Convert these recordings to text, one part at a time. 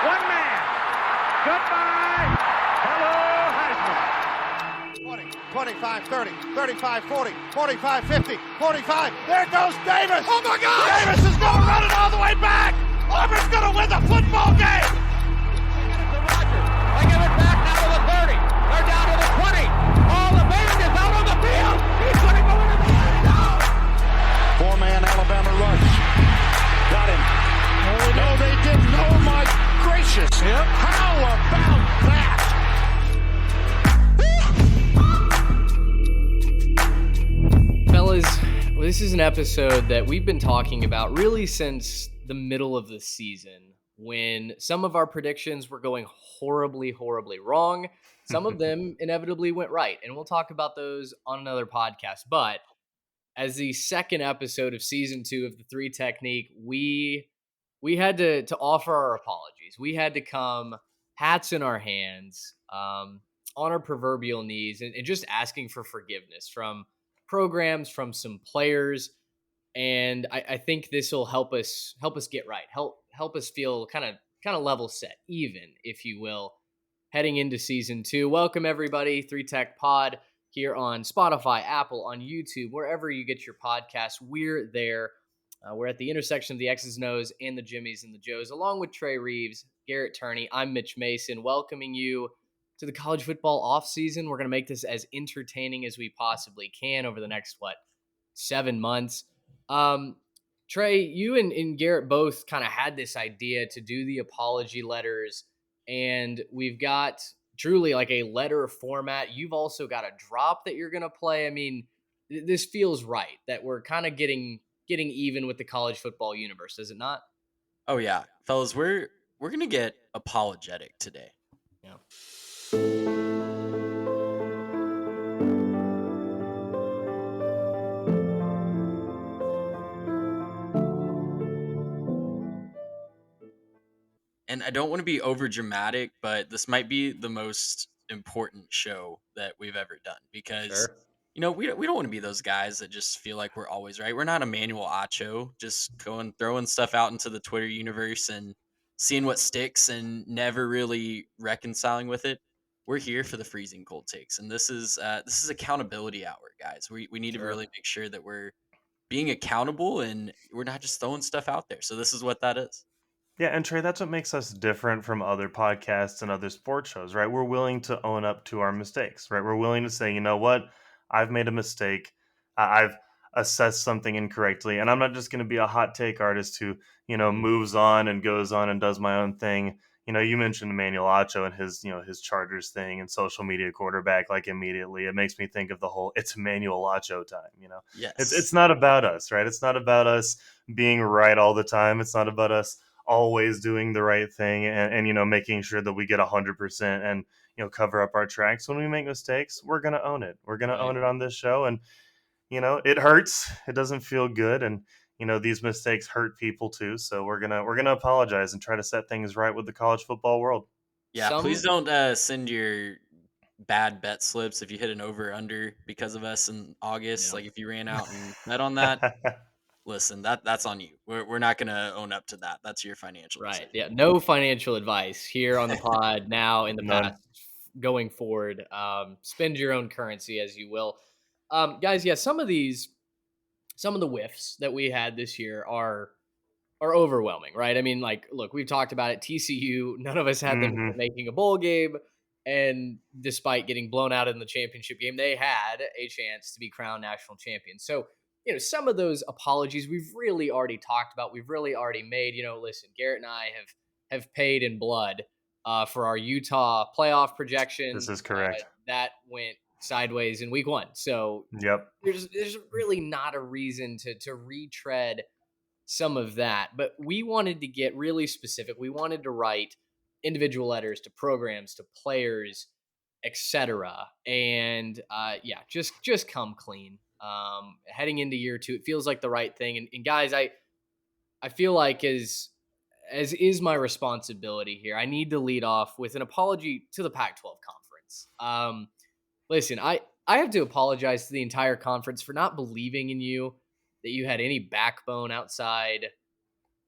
One man. Goodbye. Hello, Heisman. 20, 25, 30, 35, 40, 45, 50, 45. There goes Davis. Oh, my God. Davis is going to run it all the way back. Auburn's going to win the football game. They give it back now to the 30. They're down to the 20. All the band is out on the field. He's going to go into the end zone. Four-man Alabama rush. Got him. Oh, no, they didn't. Oh, my gracious. Yep. How about that? Fellas, this is an episode that we've been talking about really since the middle of the season, when some of our predictions were going horribly wrong. Some of them inevitably went right, and we'll talk about those on another podcast. But as the second episode of season 2 of the Three Technique, we had to offer our apologies. We had to come hats in our hands, on our proverbial knees, and just asking for forgiveness from programs, from some players. And I think this will help us get right, help us feel kind of level set, even, if you will, heading into season 2. Welcome everybody, 3 Tech Pod here on Spotify, Apple, on YouTube, wherever you get your podcasts. We're there. We're at the intersection of the X's and O's and the Jimmys and the Joes, along with Trey Reeves, Garrett Turney. I'm Mitch Mason, welcoming you to the college football offseason. We're going to make this as entertaining as we possibly can over the next, 7 months. Trey, you and Garrett both kind of had this idea to do the apology letters, and we've got truly like a letter format. You've also got a drop that you're going to play. I mean, this feels right that we're kind of getting even with the college football universe, does it not? Oh yeah, fellas, we're gonna get apologetic today. Yeah. And I don't want to be over dramatic, but this might be the most important show that we've ever done because Sure. we don't want to be those guys that just feel like we're always right. We're not Emmanuel Acho, just going throwing stuff out into the Twitter universe and seeing what sticks and never really reconciling with it. We're here for the freezing cold takes, and this is accountability hour, guys. We need to Sure. really make sure that we're being accountable and we're not just throwing stuff out there. So this is what that is. Yeah, and Trey, that's what makes us different from other podcasts and other sports shows, right? We're willing to own up to our mistakes, right? We're willing to say, you know what, I've made a mistake. I've assessed something incorrectly, and I'm not just going to be a hot take artist who, moves on and goes on and does my own thing. You mentioned Emmanuel Acho and his Chargers thing and social media quarterback. Like immediately, it makes me think of the whole "it's Emmanuel Acho" time. Yes. It's not about us, right? It's not about us being right all the time. It's not about us always doing the right thing and making sure that we get 100% and cover up our tracks. When we make mistakes, we're gonna own it. We're gonna own it on this show, and it hurts. It doesn't feel good, and these mistakes hurt people too. So we're gonna apologize and try to set things right with the college football world. Yeah, please don't send your bad bet slips if you hit an over under because of us in August. Yeah. Like if you ran out and bet on that, listen, that's on you. We're not gonna own up to that. That's your financial Right. decision. Yeah. No financial advice here on the pod now, in the None. past, going forward. Spend your own currency as you will. Guys, yeah, some of the whiffs that we had this year are overwhelming, right? I mean, like, look, we've talked about it. TCU, none of us had them Mhm. making a bowl game. And despite getting blown out in the championship game, they had a chance to be crowned national champions. So, some of those apologies we've really already talked about. We've really already made. Listen, Garrett and I have paid in blood for our Utah playoff projection. This is correct. That went sideways in week 1. So Yep. there's really not a reason to retread some of that. But we wanted to get really specific. We wanted to write individual letters to programs, to players, etc. And just come clean. Heading into year 2, it feels like the right thing. And guys, I feel like as is my responsibility here, I need to lead off with an apology to the Pac-12 conference. Listen, I have to apologize to the entire conference for not believing in you, that you had any backbone outside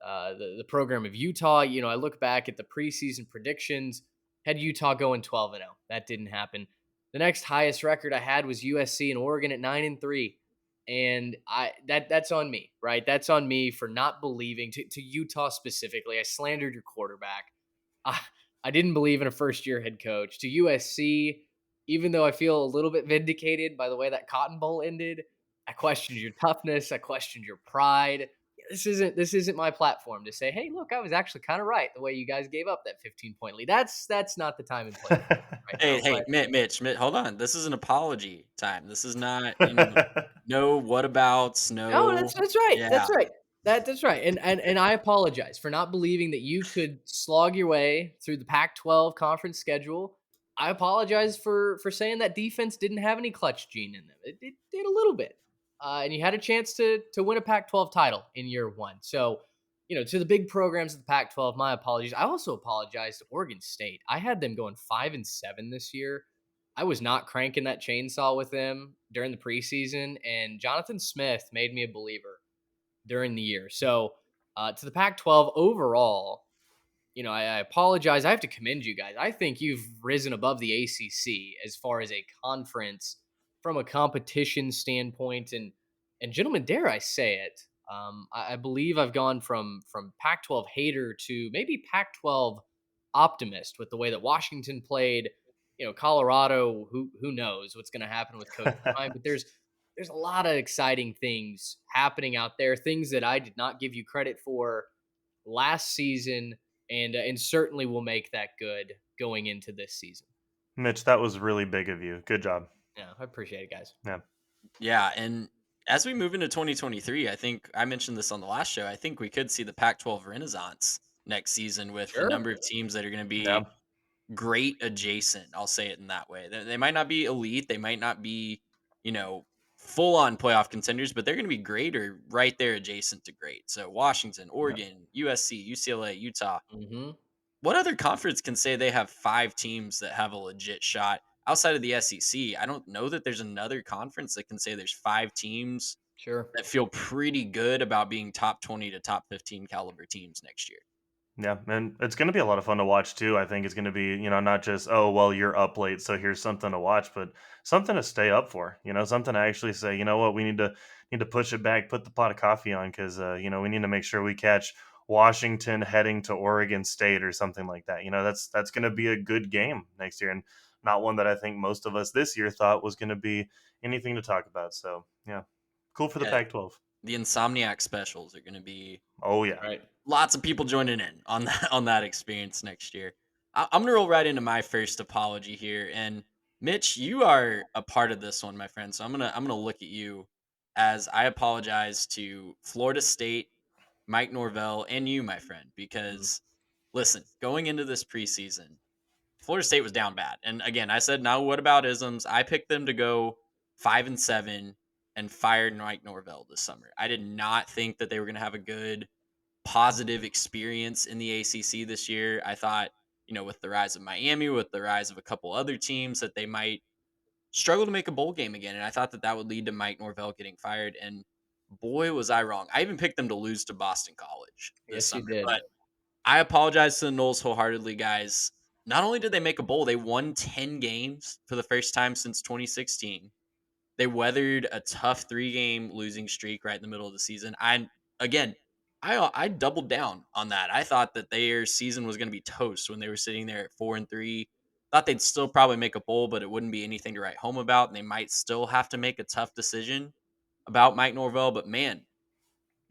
the program of Utah. I look back at the preseason predictions, had Utah going 12-0. That didn't happen. The next highest record I had was USC and Oregon at 9-3. And that's on me, right? That's on me for not believing to Utah specifically. I slandered your quarterback. I, I didn't believe in a first year head coach. To USC, even though I feel a little bit vindicated by the way that Cotton Bowl ended, I questioned your toughness. I questioned your pride. This isn't my platform to say, hey, look, I was actually kind of right the way you guys gave up that 15-point lead. That's not the time and place right Hey, now. hey, But Mitch, hold on. This is an apology time. This is not, no whatabouts, no, no. that's right. Yeah. That's right. That's right. And I apologize for not believing that you could slog your way through the Pac-12 conference schedule. I apologize for saying that defense didn't have any clutch gene in them. It did a little bit. And you had a chance to win a Pac-12 title in year one. So, to the big programs of the Pac-12, my apologies. I also apologize to Oregon State. I had them going 5-7 this year. I was not cranking that chainsaw with them during the preseason, and Jonathan Smith made me a believer during the year. So, to the Pac-12 overall, I apologize. I have to commend you guys. I think you've risen above the ACC as far as a conference from a competition standpoint, and gentlemen, dare I say it, I believe I've gone from Pac-12 hater to maybe Pac-12 optimist with the way that Washington played. Colorado, who knows what's going to happen with Coach Prime, but there's a lot of exciting things happening out there, things that I did not give you credit for last season, and certainly will make that good going into this season. Mitch, that was really big of you. Good job. Yeah, I appreciate it, guys. Yeah. Yeah. And as we move into 2023, I think I mentioned this on the last show. I think we could see the Pac 12 renaissance next season with the Sure. number of teams that are going to Yeah. be great adjacent. I'll say it in that way. They might not be elite. They might not be, full on playoff contenders, but they're going to be great or right there adjacent to great. So Washington, Yeah. Oregon, USC, UCLA, Utah. Mm-hmm. What other conference can say they have 5 teams that have a legit shot outside of the SEC? I don't know that there's another conference that can say there's 5 teams Sure. that feel pretty good about being top 20 to top 15 caliber teams next year. Yeah, and it's going to be a lot of fun to watch too. I think it's going to be, not just, oh, well, you're up late, so here's something to watch, but something to stay up for. Something to actually say, you know what, we need to push it back, put the pot of coffee on, because we need to make sure we catch Washington heading to Oregon State or something like that. That's going to be a good game next year, and not one that I think most of us this year thought was going to be anything to talk about. So yeah, cool for the Yeah. Pac-12. The Insomniac specials are going to be Oh yeah, Right. lots of people joining in on that experience next year. I'm gonna roll right into my first apology here, and Mitch, you are a part of this one, my friend. So I'm gonna look at you as I apologize to Florida State, Mike Norvell, and you, my friend, because listen, going into this preseason, Florida State was down bad, and again, I said now what about isms? I picked them to go 5-7 and fired Mike Norvell this summer. I did not think that they were gonna have a good positive experience in the ACC this year. I thought, with the rise of Miami, with the rise of a couple other teams, that they might struggle to make a bowl game again. And I thought that that would lead to Mike Norvell getting fired. And boy, was I wrong. I even picked them to lose to Boston College this Yes, you summer. did. But I apologize to the Knowles wholeheartedly, guys. Not only did they make a bowl, they won 10 games for the first time since 2016. They weathered a tough 3-game losing streak right in the middle of the season. Again, I doubled down on that. I thought that their season was going to be toast when they were sitting there at 4-3. Thought they'd still probably make a bowl, but it wouldn't be anything to write home about. And they might still have to make a tough decision about Mike Norvell. But man,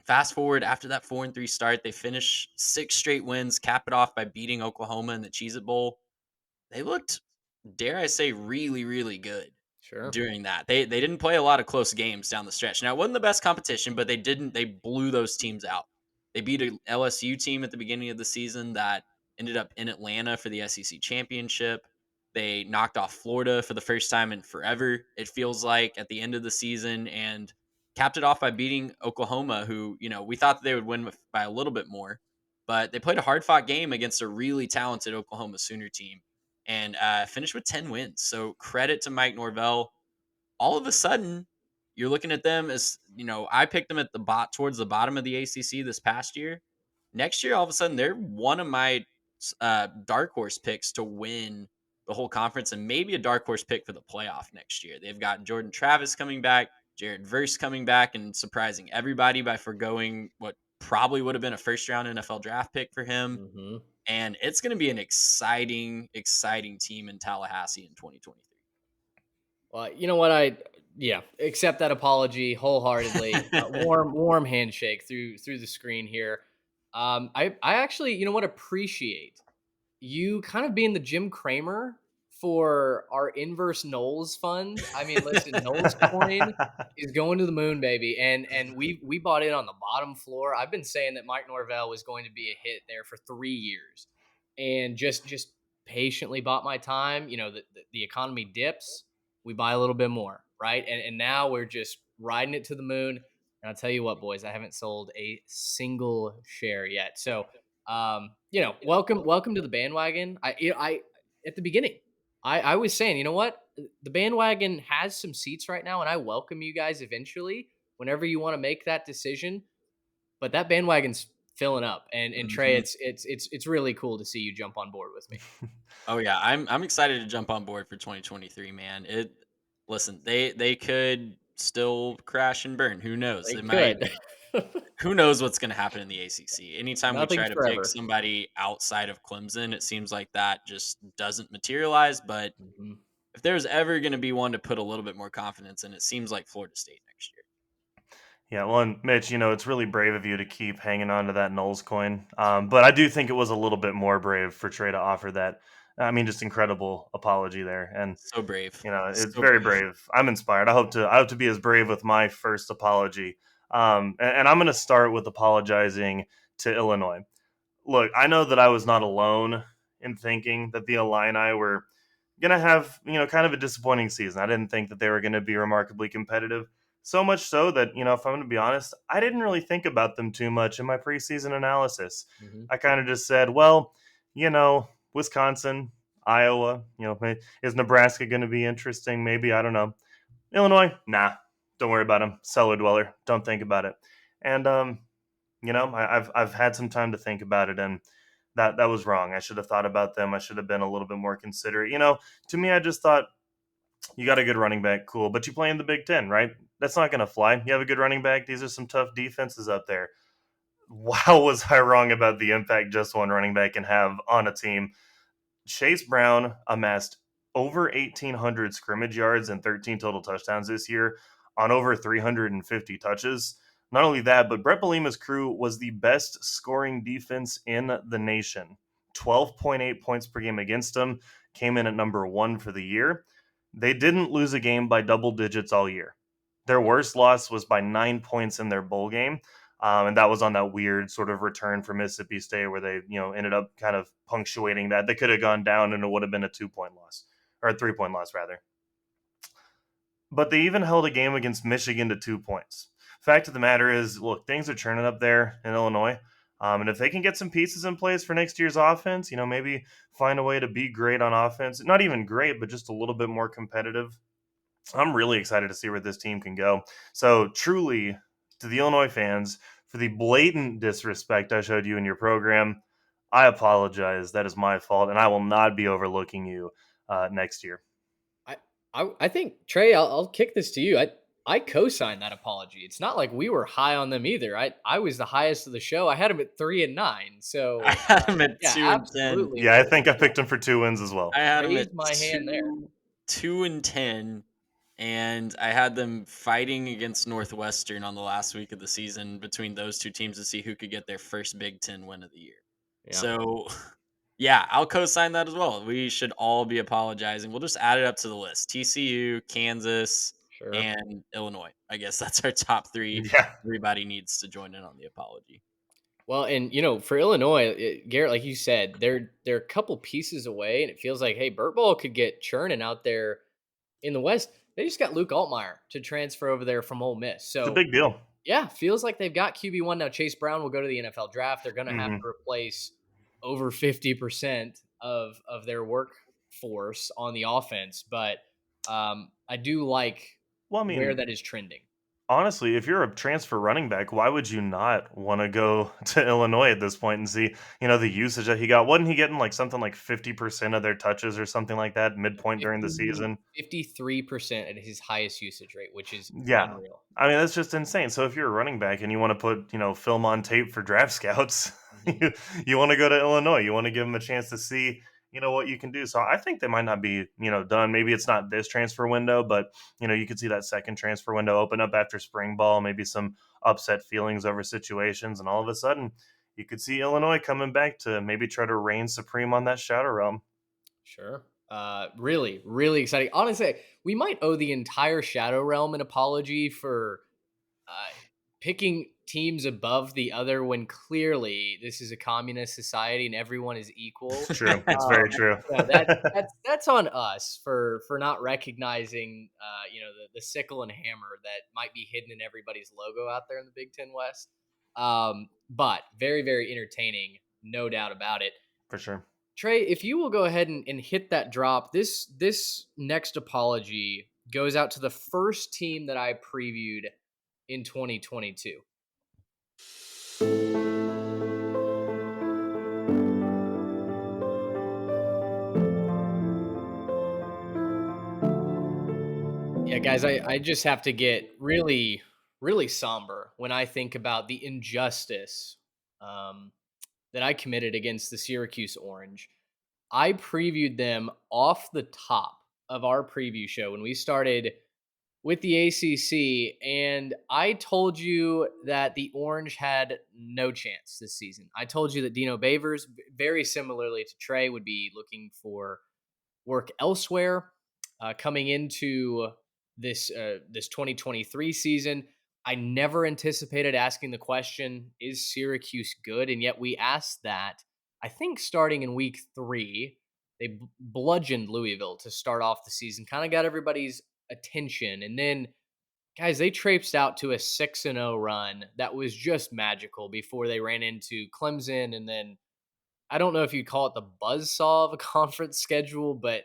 fast forward after that 4-3 start, they finish 6 straight wins, cap it off by beating Oklahoma in the Cheez-It Bowl. They looked, dare I say, really, really good Sure. during that. They didn't play a lot of close games down the stretch. Now, it wasn't the best competition, but they blew those teams out. They beat a LSU team at the beginning of the season that ended up in Atlanta for the SEC championship. They knocked off Florida for the first time in forever, it feels like, at the end of the season, and capped it off by beating Oklahoma, who, we thought that they would win by a little bit more, but they played a hard-fought game against a really talented Oklahoma Sooner team and finished with 10 wins. So credit to Mike Norvell. All of a sudden, you're looking at them as, I picked them at towards the bottom of the ACC this past year. next year all of a sudden they're one of my dark horse picks to win the whole conference and maybe a dark horse pick for the playoff next year. They've got Jordan Travis coming back, Jared Verse coming back, and surprising everybody by forgoing what probably would have been a first round NFL draft pick for him. Mm-hmm. And it's going to be an exciting, exciting team in Tallahassee in 2023. Well, you know what? Accept that apology wholeheartedly. Warm handshake through the screen here. I actually, you know what, appreciate you kind of being the Jim Cramer for our inverse Knowles fund. I mean, listen, Knowles coin is going to the moon, baby, and we bought in on the bottom floor. I've been saying that Mike Norvell was going to be a hit there for 3 years, and just patiently bought my time. You know, the economy dips, we buy a little bit more, right? And now we're just riding it to the moon. And I'll tell you what, boys, I haven't sold a single share yet. So, welcome to the bandwagon. I at the beginning, I was saying, you know what, the bandwagon has some seats right now, and I welcome you guys eventually whenever you want to make that decision. But that bandwagon's filling up, and Trey, it's really cool to see you jump on board with me. Oh yeah, I'm excited to jump on board for 2023, man. Listen, they could still crash and burn. Who knows? They It might. could. Who knows what's going to happen in the ACC? Anytime we try Nothing's to pick forever. somebody outside of Clemson, it seems like that just doesn't materialize. But Mhm. if there's ever going to be one to put a little bit more confidence in, it seems like Florida State next year. Yeah, well, and Mitch, it's really brave of you to keep hanging on to that Knowles coin. But I do think it was a little bit more brave for Trey to offer that. I mean, just incredible apology there, and So brave. it's So very brave. brave. I'm inspired. I hope to be as brave with my first apology. And I'm going to start with apologizing to Illinois. Look, I know that I was not alone in thinking that the Illini were going to have, kind of a disappointing season. I didn't think that they were going to be remarkably competitive. So much so that, if I'm going to be honest, I didn't really think about them too much in my preseason analysis. Mhm. I kind of just said, well, Wisconsin, Iowa, is Nebraska going to be interesting? Maybe, I don't know. Illinois, nah, don't worry about them. Cellar dweller, don't think about it. And I've had some time to think about it, and that was wrong. I should have thought about them. I should have been a little bit more considerate. To me, I just thought you got a good running back, cool, but you play in the Big Ten, right? That's not going to fly. You have a good running back. These are some tough defenses up there. Wow, was I wrong about the impact just one running back can have on a team? Chase Brown amassed over 1,800 scrimmage yards and 13 total touchdowns this year on over 350 touches. Not only that, but Brett Bielema's crew was the best scoring defense in the nation. 12.8 points per game against them, came in at number 1 for the year. They didn't lose a game by double digits all year. Their worst loss was by 9 points in their bowl game. And that was on that weird sort of return from Mississippi State where they, ended up kind of punctuating that. They could have gone down and it would have been a 2-point loss, or a 3-point loss, rather. But they even held a game against Michigan to 2 points. Fact of the matter is, look, things are churning up there in Illinois. And if they can get some pieces in place for next year's offense, maybe find a way to be great on offense. Not even great, but just a little bit more competitive. I'm really excited to see where this team can go. So truly, to the Illinois fans, for the blatant disrespect I showed you in your program, I apologize. That is my fault, and I will not be overlooking you next year. I think, Trey, I'll kick this to you. I co-signed that apology. It's not like we were high on them either. I was the highest of the show. I had them at 3-9. So I had them at yeah, 2-10. absolutely. Yeah, I think I picked them for 2 wins as well. I had them Raised at my hand there. 2-10, and I had them fighting against Northwestern on the last week of the season between those two teams to see who could get their first Big Ten win of the year. Yeah. So, yeah, I'll co-sign that as well. We should all be apologizing. We'll just add it up to the list: TCU, Kansas, Sure. and Illinois. I guess that's our top 3. Yeah. Everybody needs to join in on the apology. Well, and for Illinois, Garrett, like you said, they're a couple pieces away, and it feels like, hey, Burt Ball could get churning out there in the West. They just got Luke Altmaier to transfer over there from Ole Miss. So It's a big deal. yeah, feels like they've got QB1 now. Chase Brown will go to the NFL draft. They're going to have Mhm. to replace over 50% of their workforce on the offense, but I do like Well, I mean, where that is trending. Honestly, if you're a transfer running back, why would you not wanna go to Illinois at this point and see, the usage that he got? Wasn't he getting, like, something like 50% of their touches or something like that midpoint during the 50 season? 53% at his highest usage rate, which is Yeah. unreal. I mean, that's just insane. So if you're a running back and you wanna put, film on tape for draft scouts, Mhm. you wanna go to Illinois. You wanna give them a chance to see, what you can do. So I think they might not be, done. Maybe it's not this transfer window, but, you could see that second transfer window open up after spring ball, maybe some upset feelings over situations, and all of a sudden, you could see Illinois coming back to maybe try to reign supreme on that Shadow Realm. Sure. Really, really exciting. Honestly, we might owe the entire Shadow Realm an apology for uh, picking teams above the other when clearly this is a communist society and everyone is It's equal. true. It's very true. That's on us for not recognizing the sickle and hammer that might be hidden in everybody's logo out there in the Big Ten West. But very, very entertaining, no doubt about it. For sure. Trey, if you will go ahead and hit that drop, this next apology goes out to the first team that I previewed in 2022. Yeah, guys, I just have to get really, really somber when I think about the injustice um, that I committed against the Syracuse Orange. I previewed them off the top of our preview show when we started with the ACC, and I told you that the Orange had no chance this season. I told you that Dino Bavers, very similarly to Trey, would be looking for work elsewhere coming into this 2023 season. I never anticipated asking the question, is Syracuse good? And yet we asked that, I think, starting in week 3. They bludgeoned Louisville to start off the season, kind of got everybody's attention. And then, guys, they traipsed out to a 6-0 run that was just magical before they ran into Clemson. And then I don't know if you'd call it the buzzsaw of a conference schedule, but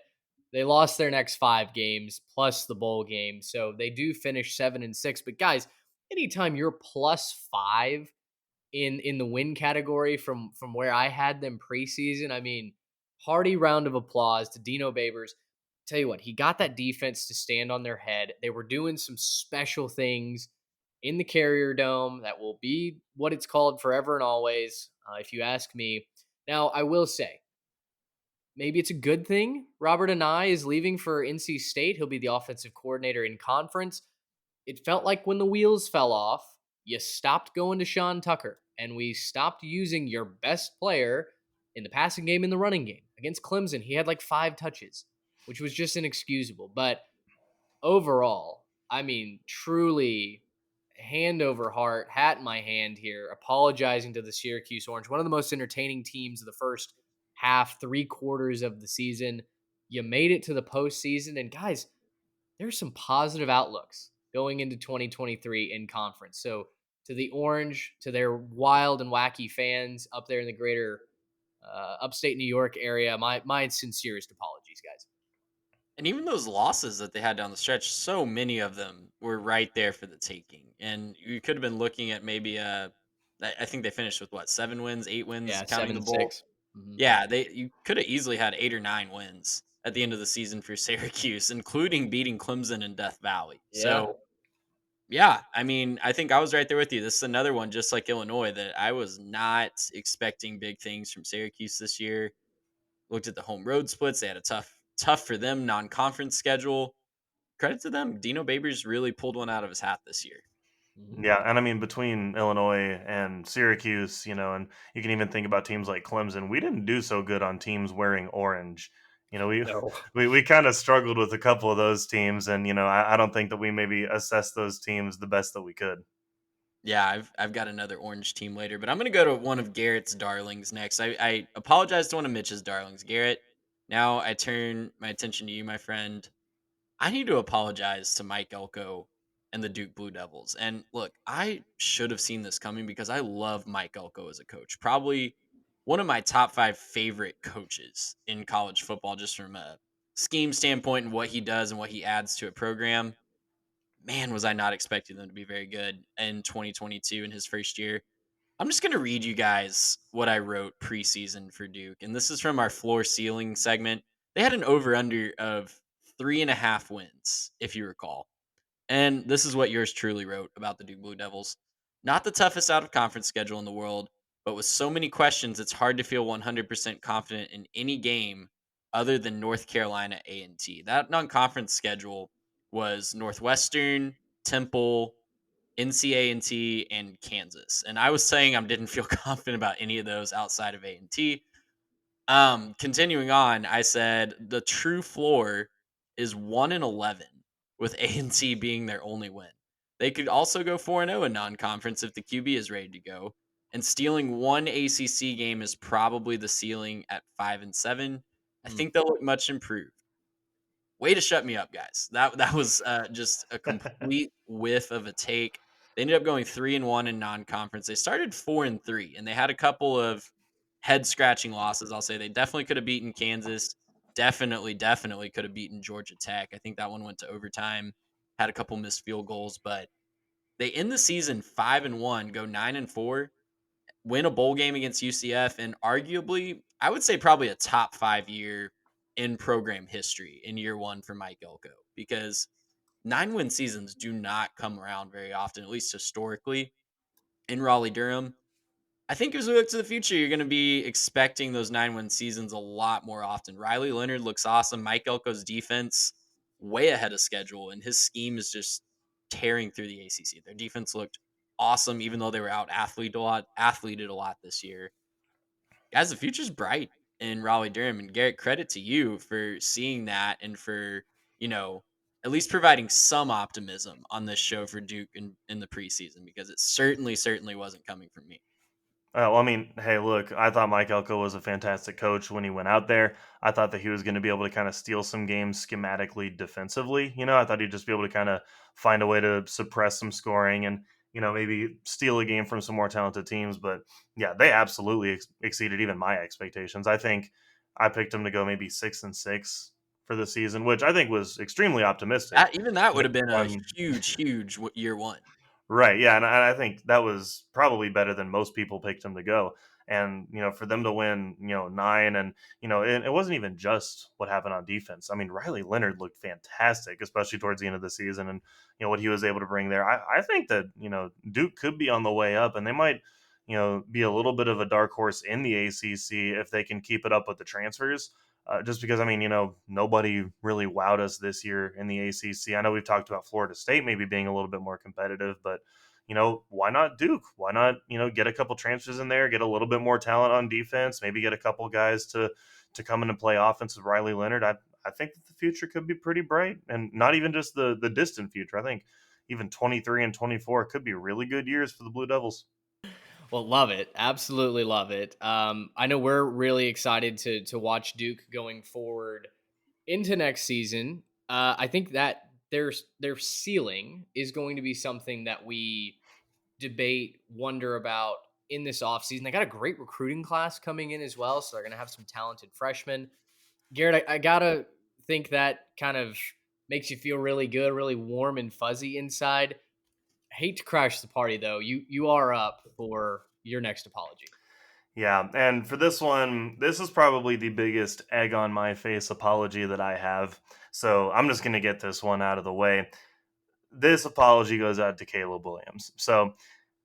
they lost their next 5 games plus the bowl game. So they do finish 7-6. But guys, anytime you're +5 in the win category from where I had them preseason, I mean, hearty round of applause to Dino Babers. Tell you what, he got that defense to stand on their head. They were doing some special things in the Carrier Dome that will be what it's called forever and always, if you ask me. Now, I will say, maybe it's a good thing Robert Anai is leaving for NC State. He'll be the offensive coordinator in conference. It felt like when the wheels fell off, you stopped going to Sean Tucker, and we stopped using your best player in the passing game and the running game. Against Clemson, he had like 5 touches, which was just inexcusable. But overall, I mean, truly hand over heart, hat in my hand here, apologizing to the Syracuse Orange, one of the most entertaining teams of the first half, 3 quarters of the season. You made it to the postseason, and guys, there's some positive outlooks going into 2023 in conference. So to the Orange, to their wild and wacky fans up there in the greater upstate New York area, my sincerest apologies, guys. And even those losses that they had down the stretch, so many of them were right there for the taking. And you could have been looking at maybe I think they finished with what, 7 wins, 8 wins, Yeah, counting the seven bowl. six. Mm-hmm. Yeah, you could have easily had 8 or 9 wins at the end of the season for Syracuse, including beating Clemson in Death Valley. Yeah. So yeah, I mean, I think I was right there with you. This is another one, just like Illinois, that I was not expecting big things from Syracuse this year. Looked at the home road splits; they had a tough for them non-conference schedule. Credit to them, Dino Babers really pulled one out of his hat this year. Mm-hmm. Yeah, and I mean between Illinois and Syracuse, and you can even think about teams like Clemson. We didn't do so good on teams wearing orange. We No. we kind of struggled with a couple of those teams, and I don't think that we maybe assessed those teams the best that we could. Yeah, I've got another orange team later, but I'm gonna go to one of Garrett's darlings next. I apologize to one of Mitch's darlings, Garrett. Now I turn my attention to you, my friend. I need to apologize to Mike Elko and the Duke Blue Devils. And look, I should have seen this coming because I love Mike Elko as a coach. Probably one of my top 5 favorite coaches in college football, just from a scheme standpoint and what he does and what he adds to a program. man, was I not expecting them to be very good in 2022 in his first year. I'm just going to read you guys what I wrote preseason for Duke. And this is from our floor ceiling segment. They had an over under of 3.5 wins, if you recall. And this is what yours truly wrote about the Duke Blue Devils. Not the toughest out of conference schedule in the world, but with so many questions, it's hard to feel 100% confident in any game other than North Carolina A&T. That non-conference schedule was Northwestern, Temple, NCA&T, and Kansas. And I was saying I didn't feel confident about any of those outside of A&T. Continuing on, I said the true floor is 1-11, with A&T being their only win. They could also go 4-0 in non-conference if the QB is ready to go. And stealing one ACC game is probably the ceiling at 5-7. I think they'll look much improved. Way to shut me up, guys. That was just a complete whiff of a take. They ended up going 3-1 in non-conference. They started 4-3, and they had a couple of head-scratching losses. I'll say they definitely could have beaten Kansas. Definitely could have beaten Georgia Tech. I think that one went to overtime. Had a couple missed field goals, but they end the season 5-1, go 9-4, win a bowl game against UCF, and arguably, I would say probably a top 5 year in program history in year one for Mike Elko, because 9-win seasons do not come around very often, at least historically in Raleigh Durham. I think as we look to the future, you're going to be expecting those 9-win seasons a lot more often. Riley Leonard looks awesome. Mike Elko's defense way ahead of schedule, and his scheme is just tearing through the ACC. Their defense looked awesome, even though they were out athleted a lot this year. Guys, the future's bright in Raleigh Durham, and Garrett, credit to you for seeing that and for, at least providing some optimism on this show for Duke in the preseason, because it certainly wasn't coming from me. Well, I mean, hey, look, I thought Mike Elko was a fantastic coach when he went out there. I thought that he was going to be able to kind of steal some games schematically defensively. I thought he'd just be able to kind of find a way to suppress some scoring and, maybe steal a game from some more talented teams. But yeah, they absolutely exceeded even my expectations. I think I picked him to go maybe 6-6 for the season, which I think was extremely optimistic. Even that would have been a huge year one. Right. Yeah. And I think that was probably better than most people picked him to go. And, for them to win, 9 and, it wasn't even just what happened on defense. I mean, Riley Leonard looked fantastic, especially towards the end of the season and, what he was able to bring there. I think that, Duke could be on the way up and they might, be a little bit of a dark horse in the ACC if they can keep it up with the transfers. Just because, I mean, nobody really wowed us this year in the ACC. I know we've talked about Florida State maybe being a little bit more competitive, but, why not Duke? Why not, get a couple transfers in there, get a little bit more talent on defense, maybe get a couple guys to come in and play offense with Riley Leonard. I think that the future could be pretty bright, and not even just the distant future. I think even 23 and 24 could be really good years for the Blue Devils. Well, love it. Absolutely love it. I know we're really excited to watch Duke going forward into next season. I think that their ceiling is going to be something that we debate, wonder about in this offseason. They got a great recruiting class coming in as well, so they're going to have some talented freshmen. Garrett, I got to think that kind of makes you feel really good, really warm and fuzzy inside. I hate to crash the party, though. You are up for your next apology. Yeah, and for this one, this is probably the biggest egg on my face apology that I have. So I'm just going to get this one out of the way. This apology goes out to Caleb Williams. So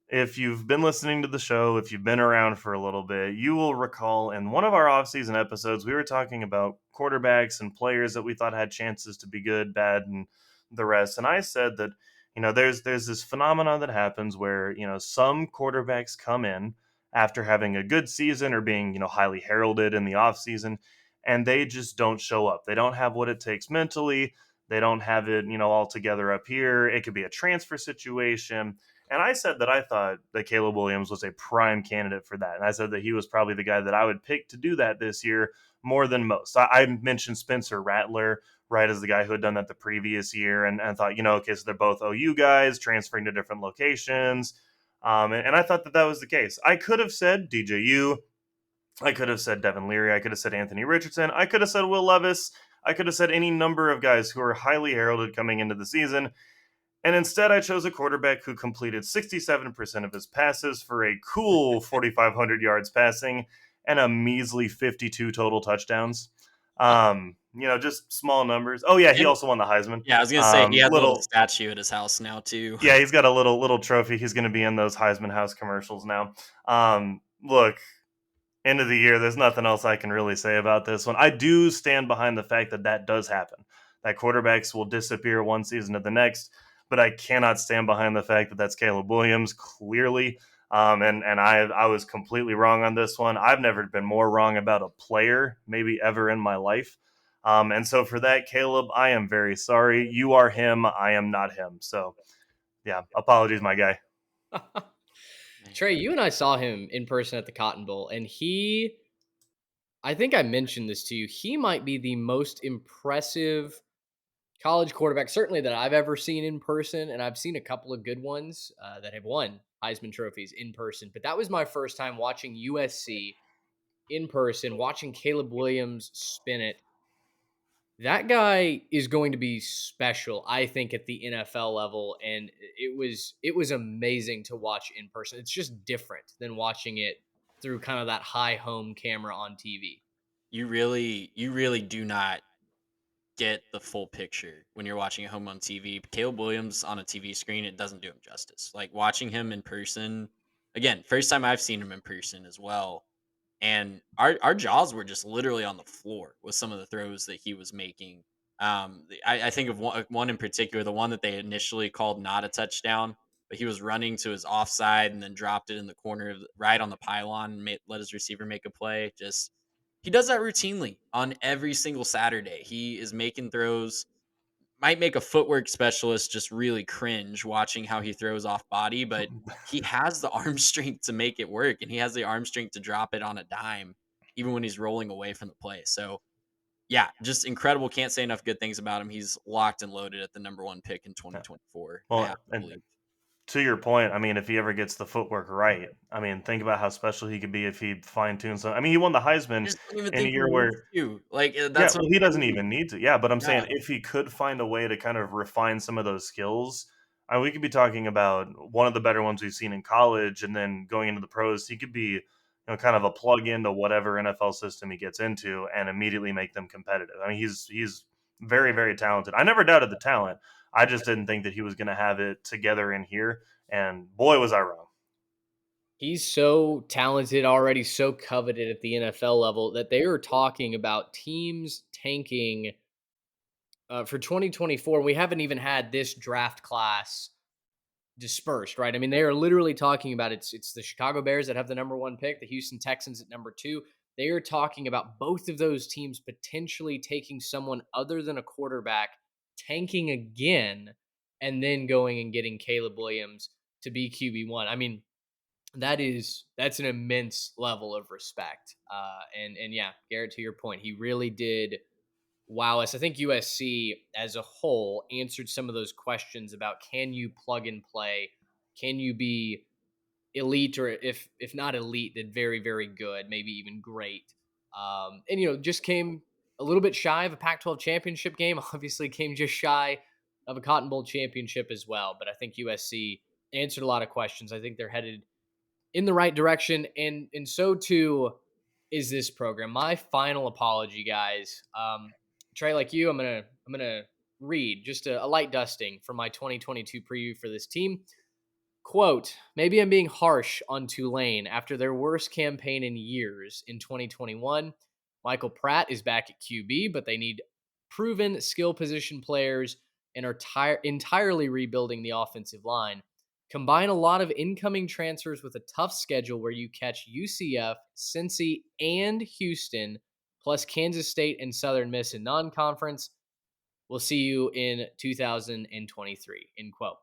if you've been listening to the show, if you've been around for a little bit, you will recall in one of our offseason episodes, we were talking about quarterbacks and players that we thought had chances to be good, bad, and the rest. And I said that, there's this phenomenon that happens where, some quarterbacks come in after having a good season or being, highly heralded in the offseason, and they just don't show up. They don't have what it takes mentally. They don't have it, all together up here. It could be a transfer situation. And I said that I thought that Caleb Williams was a prime candidate for that. And I said that he was probably the guy that I would pick to do that this year more than most. I mentioned Spencer Rattler, right, as the guy who had done that the previous year. And thought, okay, so they're both OU guys transferring to different locations. And I thought that was the case. I could have said DJU. I could have said Devin Leary. I could have said Anthony Richardson. I could have said Will Levis. I could have said any number of guys who are highly heralded coming into the season. And instead, I chose a quarterback who completed 67% of his passes for a cool 4,500 yards passing and a measly 52 total touchdowns. Just small numbers. Oh, yeah, he And also won the Heisman. yeah, I was gonna say he has a little Little, statue at his house now too. yeah, he's got a little trophy. He's going to be in those Heisman House commercials now. Look, end of the year, there's nothing else I can really say about this one. I do stand behind the fact that does happen. That quarterbacks will disappear one season to the next, but I cannot stand behind the fact that that's Caleb Williams clearly. And I was completely wrong on this one. I've never been more wrong about a player, maybe ever in my life. And so for that, Caleb, I am very sorry. You are him. I am not him. So yeah, apologies, my guy. Trey, you and I saw him in person at the Cotton Bowl, and I think I mentioned this to you, he might be the most impressive college quarterback, certainly that I've ever seen in person, and I've seen a couple of good ones that have won Heisman trophies in person, but that was my first time watching USC in person, watching Caleb Williams spin it. That guy is going to be special, I think, at the NFL level, and it was amazing to watch in person. It's just different than watching it through kind of that high home camera on TV. You really do not get the full picture when you're watching at home on TV. Caleb Williams on a TV screen, it doesn't do him justice. Like watching him in person, again, first time I've seen him in person as well. And our jaws were just literally on the floor with some of the throws that he was making. I think of one in particular, the one that they initially called not a touchdown, but he was running to his offside and then dropped it in the corner right on the pylon and let his receiver make a play. Just he does that routinely on every single Saturday. He is making throws. Might make a footwork specialist just really cringe watching how he throws off body, but he has the arm strength to make it work, and he has the arm strength to drop it on a dime, even when he's rolling away from the play. So, yeah, just incredible. Can't say enough good things about him. He's locked and loaded at the number 1 pick in 2024. Well, and to your point, I mean, if he ever gets the footwork right, I mean, think about how special he could be if he fine tunes. So, I mean, he won the Heisman in a year where, that's he doesn't even need to. Yeah, but I'm saying Yeah. if he could find a way to kind of refine some of those skills, we could be talking about one of the better ones we've seen in college, and then going into the pros, he could be, kind of a plug into whatever NFL system he gets into, and immediately make them competitive. I mean, he's very, very talented. I never doubted the talent. I just didn't think that he was going to have it together in here, and boy, was I wrong. He's so talented already, so coveted at the NFL level that they are talking about teams tanking for 2024. We haven't even had this draft class dispersed, right? I mean, they are literally talking about it's the Chicago Bears that have the number 1 pick, the Houston Texans at number 2. They are talking about both of those teams potentially taking someone other than a quarterback, tanking again, and then going and getting Caleb Williams to be QB1. I mean, that's an immense level of respect. And yeah, Garrett, to your point, he really did wow us. I think USC as a whole answered some of those questions about can you plug and play, can you be elite, or if not elite, then very, very good, maybe even great. And just came a little bit shy of a Pac-12 championship game. Obviously, came just shy of a Cotton Bowl championship as well. But I think USC answered a lot of questions. I think they're headed in the right direction, and so too is this program. My final apology, guys. Trey, like you, I'm gonna read just a light dusting from my 2022 preview for this team. Quote, maybe I'm being harsh on Tulane after their worst campaign in years in 2021. Michael Pratt is back at QB, but they need proven skill position players and are entirely rebuilding the offensive line. Combine a lot of incoming transfers with a tough schedule where you catch UCF, Cincy, and Houston, plus Kansas State and Southern Miss in non-conference. We'll see you in 2023, end quote.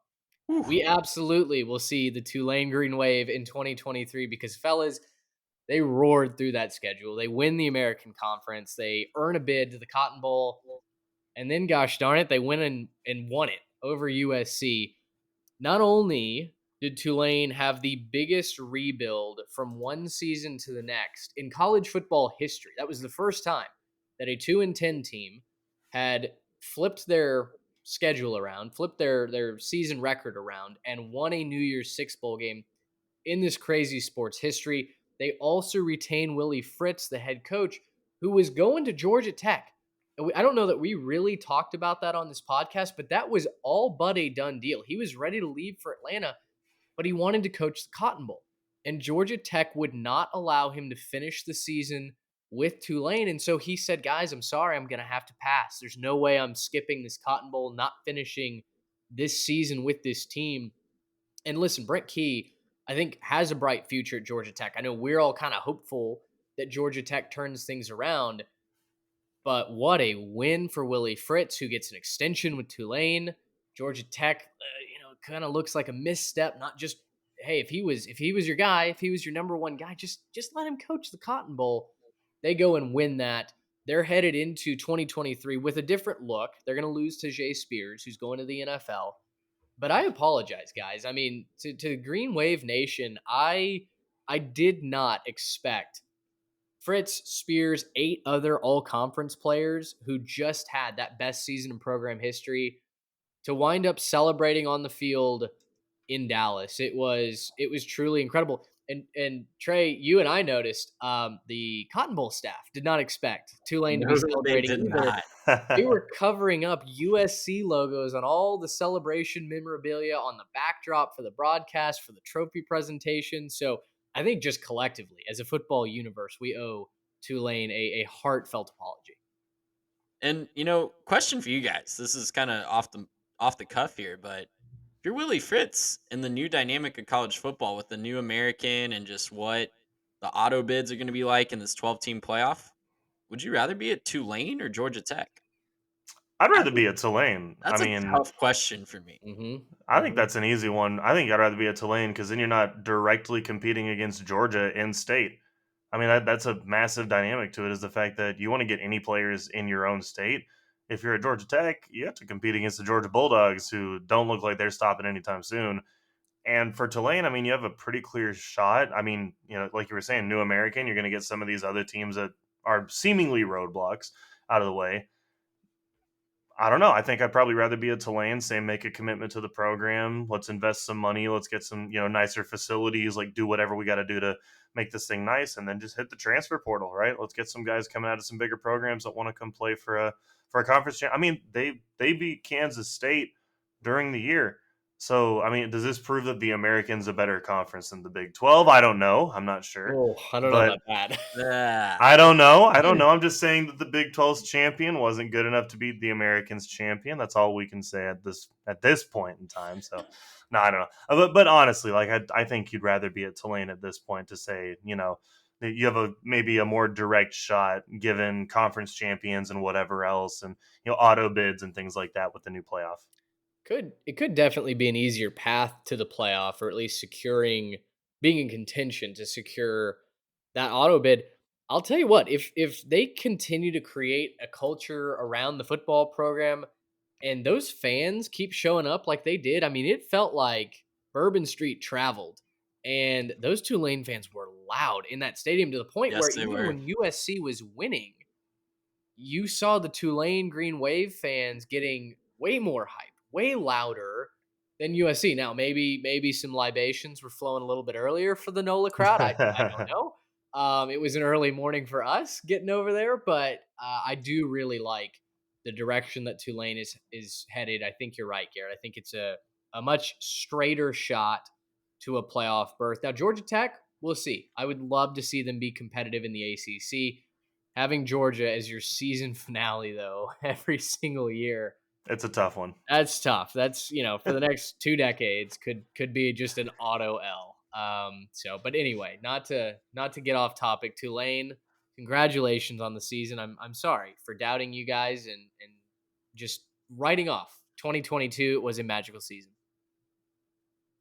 We absolutely will see the Tulane Green Wave in 2023 because, fellas, they roared through that schedule. They win the American Conference. They earn a bid to the Cotton Bowl. And then, gosh darn it, they went and won it over USC. Not only did Tulane have the biggest rebuild from one season to the next in college football history, that was the first time that a 2-10 team had flipped their schedule around, flipped their season record around, and won a New Year's Six bowl game in this crazy sports history. They also retain Willie Fritz, the head coach, who was going to Georgia Tech. I don't know that we really talked about that on this podcast, but that was all but a done deal. He was ready to leave for Atlanta, but he wanted to coach the Cotton Bowl. And Georgia Tech would not allow him to finish the season with Tulane. And so he said, guys, I'm sorry, I'm going to have to pass. There's no way I'm skipping this Cotton Bowl, not finishing this season with this team. And listen, Brent Key, I think, has a bright future at Georgia Tech. I know we're all kind of hopeful that Georgia Tech turns things around, but what a win for Willie Fritz, who gets an extension with Tulane. Georgia Tech, kind of looks like a misstep. Not just, hey, if he was your guy, if he was your number one guy, just let him coach the Cotton Bowl. They go and win that. They're headed into 2023 with a different look. They're going to lose Tyjae Spears, who's going to the NFL. But I apologize, guys. I mean, to Green Wave Nation, I did not expect Fritz, Spears, 8 other all-conference players who just had that best season in program history to wind up celebrating on the field in Dallas. It was truly incredible. And Trey, you and I noticed the Cotton Bowl staff did not expect Tulane to be No, they celebrating did either. not. They were covering up USC logos on all the celebration memorabilia on the backdrop for the broadcast, for the trophy presentation. So I think just collectively, as a football universe, we owe Tulane a heartfelt apology. And question for you guys. This is kind of off the cuff here, but if you're Willie Fritz in the new dynamic of college football with the new American and just what the auto bids are going to be like in this 12-team playoff, would you rather be at Tulane or Georgia Tech? I'd rather be at Tulane. That's a tough question for me. Mm-hmm. I think that's an easy one. I think I'd rather be at Tulane because then you're not directly competing against Georgia in state. I mean, that's a massive dynamic to it, is the fact that you want to get any players in your own state. If you're at Georgia Tech, you have to compete against the Georgia Bulldogs, who don't look like they're stopping anytime soon. And for Tulane, I mean, you have a pretty clear shot. I mean, like you were saying, New American, you're going to get some of these other teams that are seemingly roadblocks out of the way. I don't know. I think I'd probably rather be at Tulane, say make a commitment to the program. Let's invest some money. Let's get some, nicer facilities, like do whatever we got to do to make this thing nice, and then just hit the transfer portal, right? Let's get some guys coming out of some bigger programs that want to come play for a conference. I mean, they beat Kansas State during the year. So, I mean, does this prove that the American's a better conference than the Big 12? I don't know. I'm not sure. Oh, I don't know about that. I don't know. I'm just saying that the Big 12's champion wasn't good enough to beat the Americans' champion. That's all we can say at this point in time. So, no, I don't know. But honestly, like I think you'd rather be at Tulane at this point to say, that you have maybe a more direct shot given conference champions and whatever else, and auto bids and things like that with the new playoff. It could definitely be an easier path to the playoff, or at least being in contention to secure that auto bid. I'll tell you what, if they continue to create a culture around the football program and those fans keep showing up like they did, I mean, it felt like Bourbon Street traveled, and those Tulane fans were loud in that stadium to the point where even when USC was winning, you saw the Tulane Green Wave fans getting way more hype, way louder than USC. Now, maybe some libations were flowing a little bit earlier for the NOLA crowd. I don't know. It was an early morning for us getting over there, but I do really like the direction that Tulane is headed. I think you're right, Garrett. I think it's a much straighter shot to a playoff berth. Now, Georgia Tech, we'll see. I would love to see them be competitive in the ACC. Having Georgia as your season finale, though, every single year, it's a tough one. That's tough. That's, for the next 2 decades could be just an auto L. But anyway, not to get off topic, Tulane, congratulations on the season. I'm sorry for doubting you guys and just writing off 2022. It was a magical season.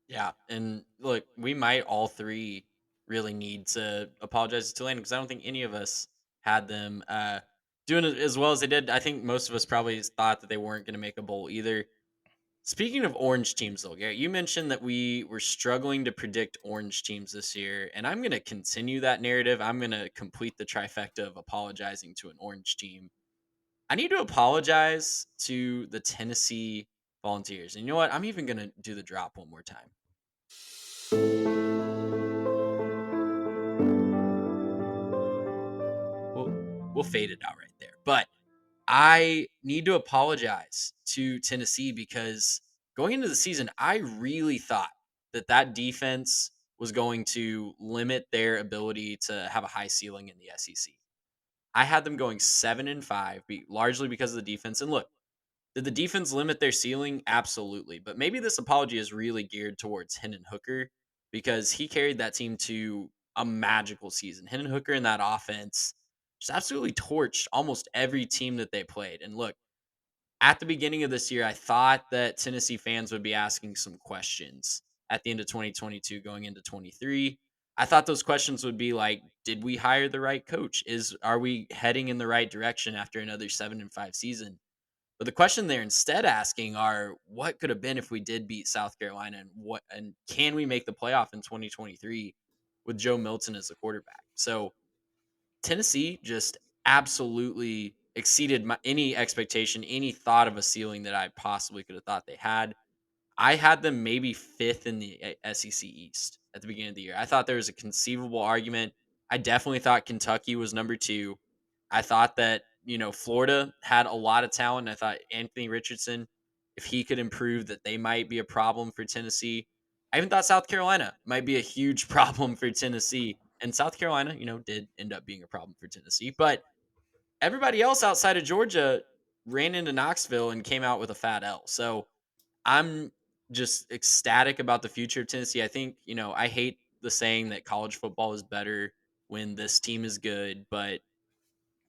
Yeah, and look, we might all three really need to apologize to Tulane because I don't think any of us had them doing it as well as they did. I think most of us probably thought that they weren't going to make a bowl either. Speaking of orange teams, though, Garrett, you mentioned that we were struggling to predict orange teams this year, and I'm going to continue that narrative. I'm going to complete the trifecta of apologizing to an orange team. I need to apologize to the Tennessee Volunteers. And you know what? I'm even going to do the drop one more time. We'll fade it out right there. But I need to apologize to Tennessee because going into the season, I really thought that defense was going to limit their ability to have a high ceiling in the SEC. I had them going 7-5, largely because of the defense. And look, did the defense limit their ceiling? Absolutely. But maybe this apology is really geared towards Hendon Hooker because he carried that team to a magical season. Hendon Hooker in that offense just absolutely torched almost every team that they played. And look, at the beginning of this year, I thought that Tennessee fans would be asking some questions at the end of 2022 going into 23. I thought those questions would be like, did we hire the right coach? Are we heading in the right direction after another 7-5 season? But the question they're instead asking are what could have been if we did beat South Carolina and can we make the playoff in 2023 with Joe Milton as the quarterback? So Tennessee just absolutely exceeded any expectation, any thought of a ceiling that I possibly could have thought they had. I had them maybe fifth in the SEC East at the beginning of the year. I thought there was a conceivable argument. I definitely thought Kentucky was number 2. I thought that, Florida had a lot of talent. I thought Anthony Richardson, if he could improve, that they might be a problem for Tennessee. I even thought South Carolina might be a huge problem for Tennessee. And South Carolina, did end up being a problem for Tennessee. But everybody else outside of Georgia ran into Knoxville and came out with a fat L. So I'm just ecstatic about the future of Tennessee. I think, I hate the saying that college football is better when this team is good, but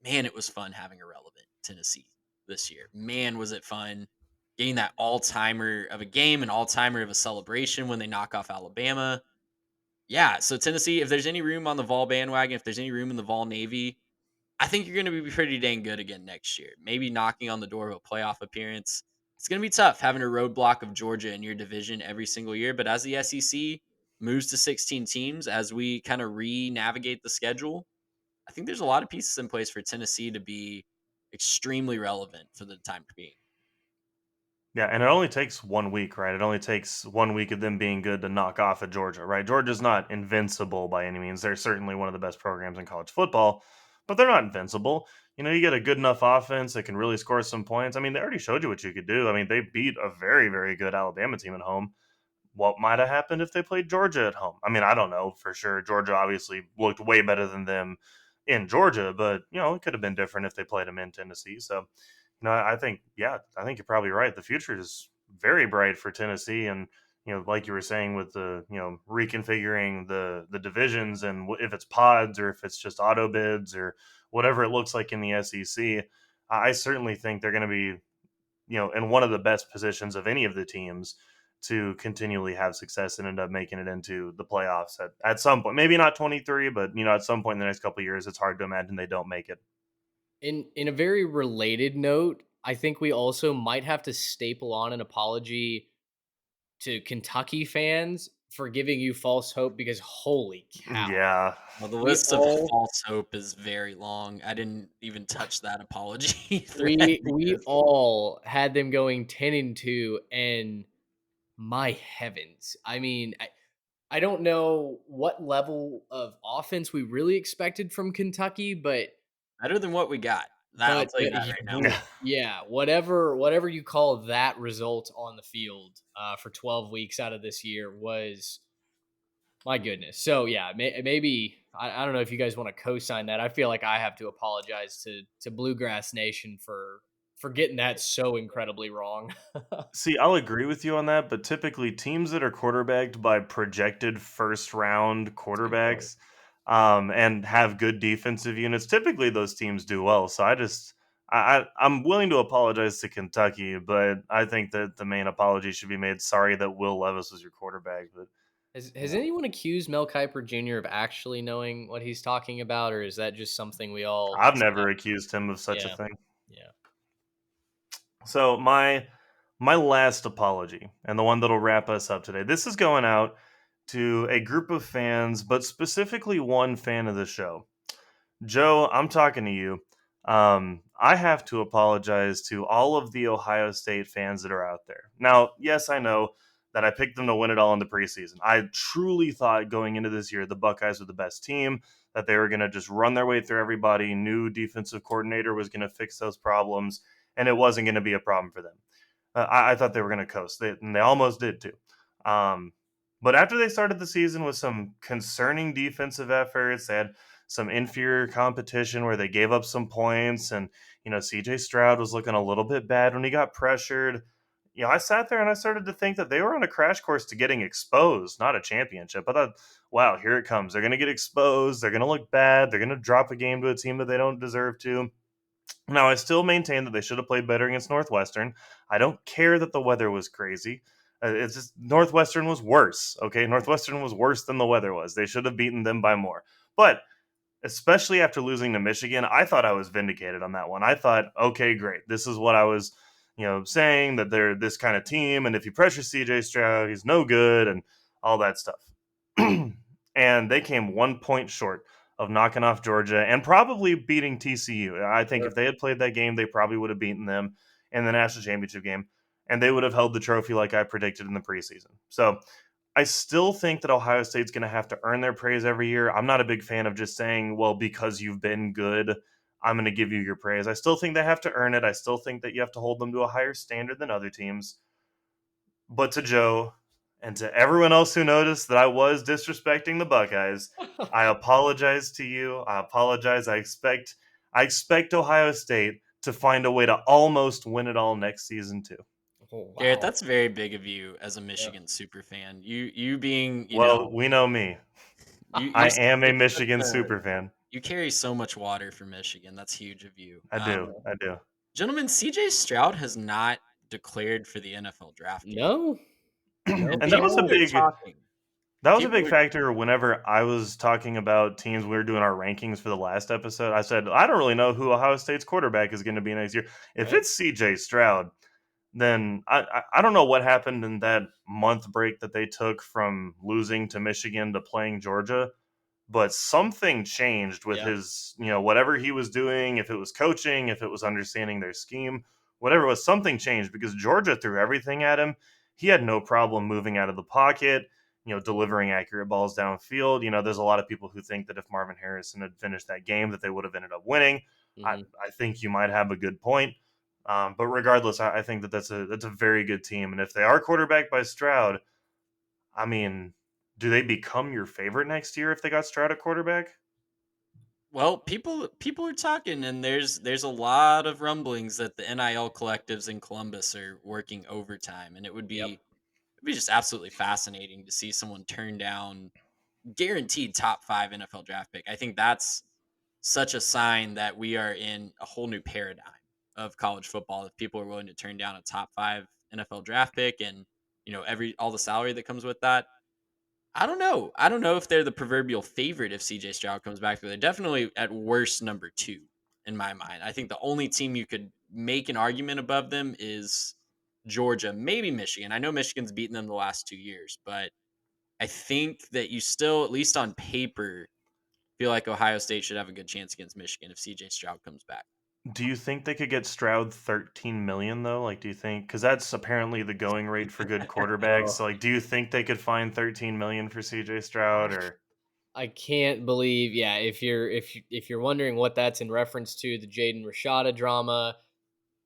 man, it was fun having a relevant Tennessee this year. Man, was it fun getting that all-timer of a game, an all-timer of a celebration when they knock off Alabama. Yeah, so Tennessee, if there's any room on the Vol bandwagon, if there's any room in the Vol Navy, I think you're going to be pretty dang good again next year. Maybe knocking on the door of a playoff appearance. It's going to be tough having a roadblock of Georgia in your division every single year, but as the SEC moves to 16 teams, as we kind of re-navigate the schedule, I think there's a lot of pieces in place for Tennessee to be extremely relevant for the time being. Yeah, and it only takes 1 week, right? It only takes 1 week of them being good to knock off at Georgia, right? Georgia's not invincible by any means. They're certainly one of the best programs in college football, but they're not invincible. You get a good enough offense that can really score some points. I mean, they already showed you what you could do. I mean, they beat a very, very good Alabama team at home. What might have happened if they played Georgia at home? I mean, I don't know for sure. Georgia obviously looked way better than them in Georgia, but it could have been different if they played them in Tennessee. So, I think you're probably right. The future is very bright for Tennessee, and like you were saying with the reconfiguring the divisions and if it's pods or if it's just auto bids or whatever it looks like in the SEC. I certainly think they're going to be in one of the best positions of any of the teams to continually have success and end up making it into the playoffs at some point. Maybe not 23, but at some point in the next couple of years, it's hard to imagine they don't make it. In a very related note, I think we also might have to staple on an apology to Kentucky fans for giving you false hope because holy cow. Yeah. Well, the list of false hope is very long. I didn't even touch that apology. We all had them going 10-2, and my heavens. I mean, I don't know what level of offense we really expected from Kentucky, but better than what we got. I'll tell you that right now. Yeah, whatever you call that result on the field for 12 weeks out of this year was, my goodness. So yeah, maybe I don't know if you guys want to co-sign that. I feel like I have to apologize to Bluegrass Nation for getting that so incredibly wrong. See, I'll agree with you on that, but typically teams that are quarterbacked by projected first round quarterbacks and have good defensive units, typically those teams do well. So I'm willing to apologize to Kentucky, but I think that the main apology should be made. Sorry that Will Levis was your quarterback, but Has anyone accused Mel Kiper Jr. of actually knowing what he's talking about, or is that just something we all? I've never accused him of such a thing. Yeah. So my last apology, and the one that'll wrap us up today, this is going out to a group of fans, but specifically one fan of the show. Joe, I'm talking to you. I have to apologize to all of the Ohio State fans that are out there. Now, yes, I know that I picked them to win it all in the preseason. I truly thought going into this year the Buckeyes were the best team, that they were going to just run their way through everybody. New defensive coordinator was going to fix those problems, and it wasn't going to be a problem for them. I thought they were going to coast, and they almost did too. Um, but after they started the season with some concerning defensive efforts, they had some inferior competition where they gave up some points, and CJ Stroud was looking a little bit bad when he got pressured. I sat there and I started to think that they were on a crash course to getting exposed, not a championship. I thought, wow, here it comes. They're going to get exposed. They're going to look bad. They're going to drop a game to a team that they don't deserve to. Now, I still maintain that they should have played better against Northwestern. I don't care that the weather was crazy. It's just Northwestern was worse. Okay, Northwestern was worse than the weather was. They should have beaten them by more. But especially after losing to Michigan, I thought I was vindicated on that one. I thought, okay, great. This is what I was, saying, that they're this kind of team, and if you pressure CJ Stroud, he's no good, and all that stuff. And they came 1 point short of knocking off Georgia and probably beating TCU. I think if they had played that game, they probably would have beaten them in the national championship game, and they would have held the trophy like I predicted in the preseason. So I still think that Ohio State's going to have to earn their praise every year. I'm not a big fan of just saying, well, because you've been good, I'm going to give you your praise. I still think they have to earn it. I still think that you have to hold them to a higher standard than other teams. But to Joe and to everyone else who noticed that I was disrespecting the Buckeyes, I apologize to you. I apologize. I expect Ohio State to find a way to almost win it all next season too. Oh, Garrett, wow. that's very big of you as a Michigan super fan. You being, Well, we know me. you I you're am a you're Michigan such a- super fan. you carry so much water for Michigan. That's huge of you. I do. I do. Gentlemen, CJ Stroud has not declared for the NFL draft yet. No. No, And And that was a people are big talking. People are factor whenever I was talking about teams. We were doing our rankings for the last episode. I said, I don't really know who Ohio State's quarterback is going to be next year. If Right. it's CJ Stroud, then I don't know what happened in that month break that they took from losing to Michigan to playing Georgia, but something changed with Yeah. his, whatever he was doing, if it was coaching, if it was understanding their scheme, whatever it was, something changed because Georgia threw everything at him. He had no problem moving out of the pocket, delivering accurate balls downfield. There's a lot of people who think that if Marvin Harrison had finished that game, that they would have ended up winning. Mhm. I think you might have a good point. But regardless, I think that that's a very good team. And if they are quarterbacked by Stroud, I mean, do they become your favorite next year if they got Stroud at quarterback? Well, people are talking, and there's a lot of rumblings that the NIL collectives in Columbus are working overtime, and Yep. it'd be just absolutely fascinating to see someone turn down guaranteed top 5 NFL draft pick. I think that's such a sign that we are in a whole new paradigm of college football. If people are willing to turn down a top 5 NFL draft pick, and all the salary that comes with that. I don't know. I don't know if they're the proverbial favorite if CJ Stroud comes back, but they're definitely at worst number 2 in my mind. I think the only team you could make an argument above them is Georgia, maybe Michigan. I know Michigan's beaten them the last 2 years, but I think that you still, at least on paper, feel like Ohio State should have a good chance against Michigan if CJ Stroud comes back. Do you think they could get Stroud 13 million though? Like, do you think, because that's apparently the going rate for good quarterbacks? So, like, do you think they could find 13 million for CJ Stroud? Or I can't believe, yeah. If you're wondering what that's in reference to, the Jaden Rashada drama,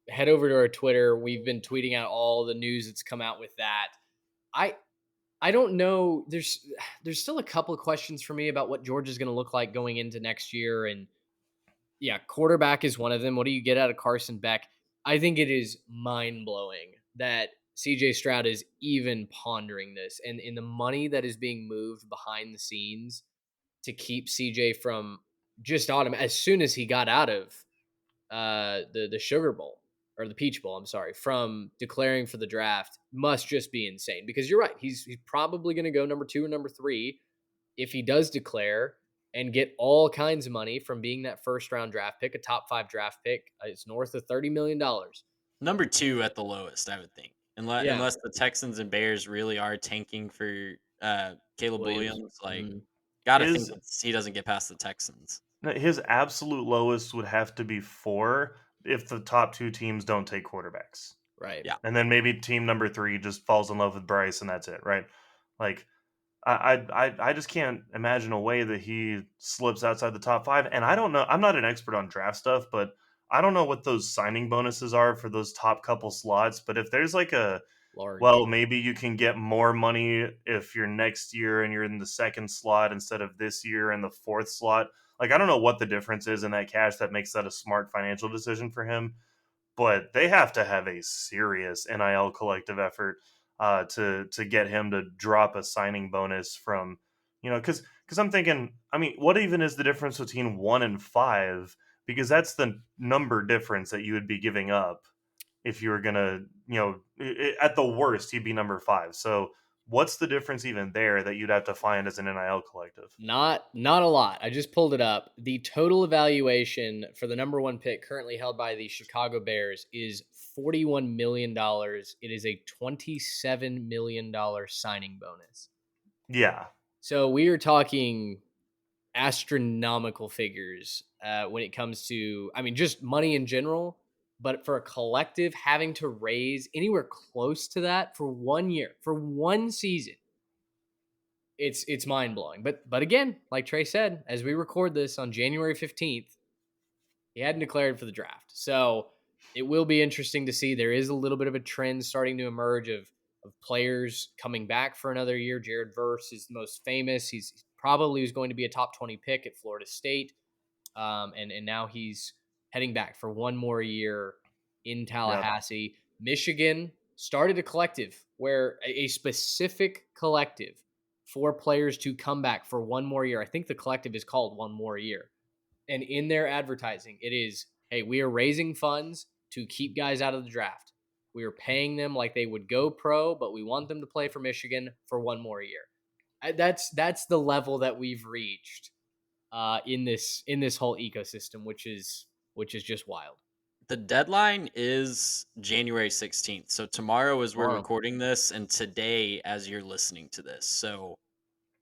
head over to our Twitter. We've been tweeting out all the news that's come out with that. I I don't know. There's still a couple of questions for me about what Georgia's going to look like going into next year, and yeah, quarterback is one of them. What do you get out of Carson Beck? I think it is mind blowing that CJ Stroud is even pondering this, and in the money that is being moved behind the scenes to keep CJ from just as soon as he got out of the Sugar Bowl or the Peach Bowl, I'm sorry, from declaring for the draft must just be insane. Because you're right, he's probably going to go number 2 or number 3 if he does declare and get all kinds of money from being that first round draft pick, a top 5 draft pick. It's north of $30 million. Number 2 at the lowest, I would think. Unless Yeah. unless the Texans and Bears really are tanking for Caleb Williams. Williams, like Mhm. gotta Is think that he doesn't get past the Texans. His absolute lowest would have to be 4 if the top 2 teams don't take quarterbacks. Right. Yeah. And then maybe team number 3 just falls in love with Bryce and that's it, right? Like, I just can't imagine a way that he slips outside the top 5. And I don't know. I'm not an expert on draft stuff, but I don't know what those signing bonuses are for those top couple slots. But if there's like Large. well, maybe you can get more money if you're next year and you're in the 2nd slot instead of this year in the 4th slot. Like, I don't know what the difference is in that cash that makes that a smart financial decision for him, but they have to have a serious NIL collective effort to get him to drop a signing bonus from, because I'm thinking, I mean, what even is the difference between 1 and 5? Because that's the number difference that you would be giving up if you were gonna, at the worst, he'd be number 5. So what's the difference even there that you'd have to find as an NIL collective? Not a lot. I just pulled it up. The total evaluation for the number 1 pick currently held by the Chicago Bears is $41 million. It is a $27 million signing bonus. Yeah. So we are talking astronomical figures when it comes to, I mean, just money in general. But for a collective having to raise anywhere close to that for 1 year, for 1 season, it's mind blowing. But again, like Trey said, as we record this on January 15th, he hadn't declared for the draft. So it will be interesting to see. There is a little bit of a trend starting to emerge of players coming back for another year. Jared Verse is the most famous. He's probably was going to be a top 20 pick at Florida State. And now he's heading back for 1 more year in Tallahassee. Yep. Michigan started a collective where a specific collective for players to come back for 1 more year. I think the collective is called 1 More Year. And in their advertising, it is, hey, we are raising funds to keep guys out of the draft. We are paying them like they would go pro, but we want them to play for Michigan for 1 more year. That's the level that we've reached in this whole ecosystem, which is just wild. The deadline is January 16th. So tomorrow as we're recording this, and today as you're listening to this. So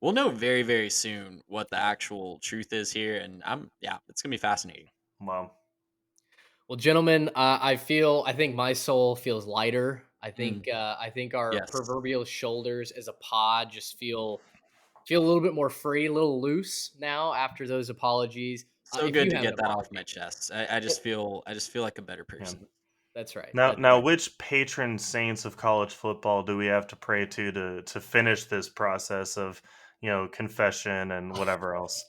we'll know very, very soon what the actual truth is here. And it's going to be fascinating. Wow. Well, gentlemen, I think my soul feels lighter. I think our proverbial shoulders as a pod just feel a little bit more free, a little loose now after those apologies. So good to get that off my chest. I just feel like a better person. Yeah. That's right. Now, which patron saints of college football do we have to pray to finish this process of, confession and whatever else?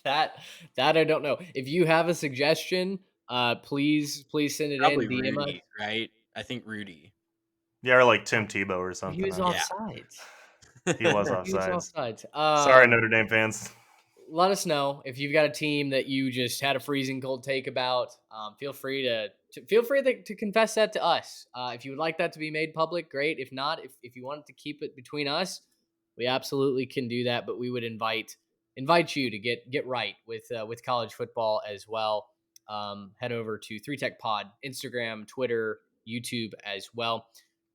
that I don't know. If you have a suggestion, please send it Probably in. DM Rudy, right? I think Rudy. Yeah, or like Tim Tebow or something. He was offsides. He was offsides. He was offsides. Sorry, Notre Dame fans. Let us know if you've got a team that you just had a freezing cold take about. Feel free to confess that to us. If you would like that to be made public, great. If not, if you wanted to keep it between us, we absolutely can do that. But we would invite you to get right with college football as well. Head over to 3Tech Pod, Instagram, Twitter, YouTube as well,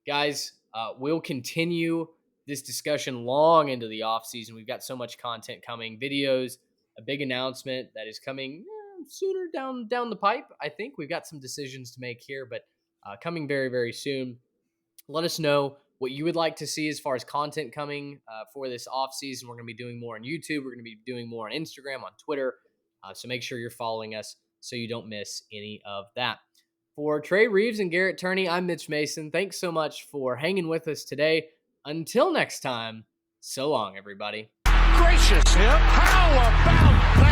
guys. We'll continue this discussion long into the off season. We've got so much content coming, videos, a big announcement that is coming sooner down the pipe. I think we've got some decisions to make here, but coming very, very soon. Let us know what you would like to see as far as content coming for this off season. We're going to be doing more on YouTube. We're going to be doing more on Instagram, on Twitter. So make sure you're following us so you don't miss any of that. For Trey Reeves and Garrett Turney, I'm Mitch Mason. Thanks so much for hanging with us today. Until next time, so long, everybody. Gracious him. How about that?